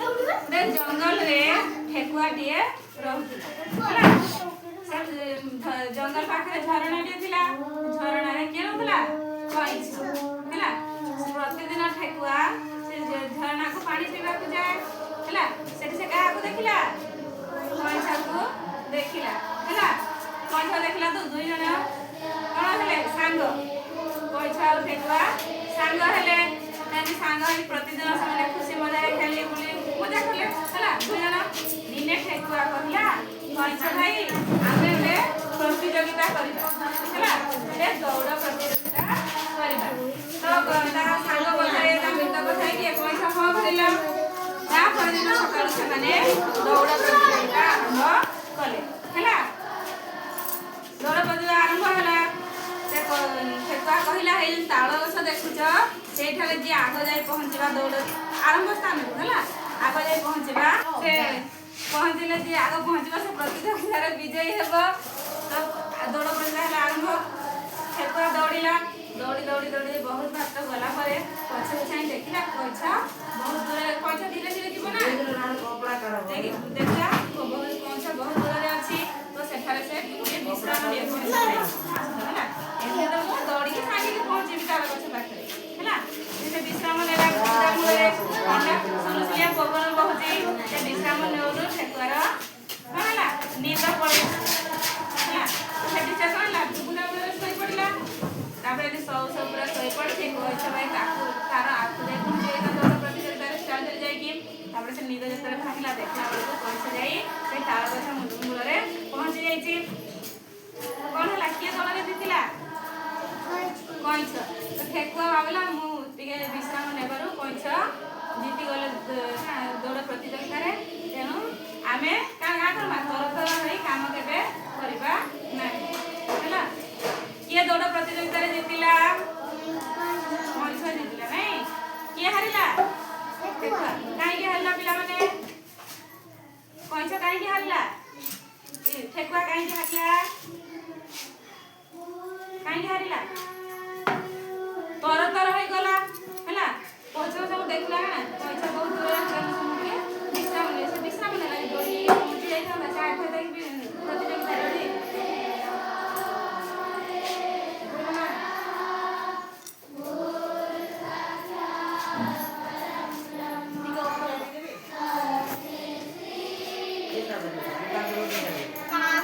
गोटे जंगल रे ठेकुआटीए रहुला जंगल पाखे झरणाटे थिला झरणा रे के रहउला कइछ हैला प्रतिदिन ठेकुआ से झरणा को पानी पीवा को जाए हैला सेठी से काहा को देखिला कइछ को देखिला हैला कइछ देखिला तो दुई जण कोन हेले सांग कइछ और ठेकुआ सांग हेले तानी सांग ही प्रतिदिन से खुशी मजा खेली बुली मजा करले हैला दुई जण दिने ठेकुआ कहला कइछ भाई आमे ले प्रतियोगिता करिबा हैला ले दौड़ प्रतियोगिता करिबा तो ता सांग बजाए ता गीत बजाए के कइछ हो भरिला ता परदिन सकाळ से माने दौड़ प्रतियोगिता आरंभ कले हैला दौड़ प्रतियोगिता आरंभ होला से ठेकुआ कहला हे ताळ गछ देखुछ सेठाले जे आग जाय पहुंचबा दौड़ आरंभ स्थान हैला आग जाय पहुंचबा से पहुंचले जे आग पहुंचबा से प्रतियोगिता रे विजयी हेबो तो दौड़ प्रतियोगिता आरंभ ठेकुआ दौड़िला दौड़ी दौड़ी दौड़ी बहुत बात गला परे पछे छाई देखिला कइछ बहुत दूर कइछ धीरे धीरे जीव ना कपड़ा करा देखा बहुत कइछ बहुत दूर रे अछि तो सेठारे से ये विश्राम ले हैला एथे तो मु दौड़ी के सागे के पहुंची तार गछ पाखे हैला से विश्राम लेला विश्राम ले अंडा सुनुसिया पवन बहुती से विश्राम नेउनु ठेकुआर हैला नींद पड़े हैला सेठी से कहला बुला बुला सोई पड़िला तापर यदि सौ पूरा सोई पड़े से कइछ भाई ताकू तार आखु दे जे दौड़ प्रतियोगिता रे स्टार्ट कर जाय कि तापर से नींद जतरे भागिला देखला बेलको कइछ जाई से तार गछ मूल रे पहुंची जाईची कोन हला किए दौड़ रे दितिला कइछ तो ठेकुआ भागला मु टिके विश्राम नेबारु कइछ जीती गले दौड़ प्रतियोगिता रे तेनु आमे का करमा तरतर होई काम केबे करिबा नाही हैला किए दौड़ प्रतियोगिता रे जीतिला कइछ जीतिला नहीं किए हारिला ठेकुआ काई के हारिला पिला माने कइछ काई के हारिला ठेकुआ काई के हारिला काई के हारिला तरतर होई गला हैला पछो सब देखला ना कइछ बहुत दूर रे सुमुके विश्राम ले से विश्राम ले लागि दौड़ी पहुंची जाई था चाय खाई देख प्रतियोगिता रे कहाँ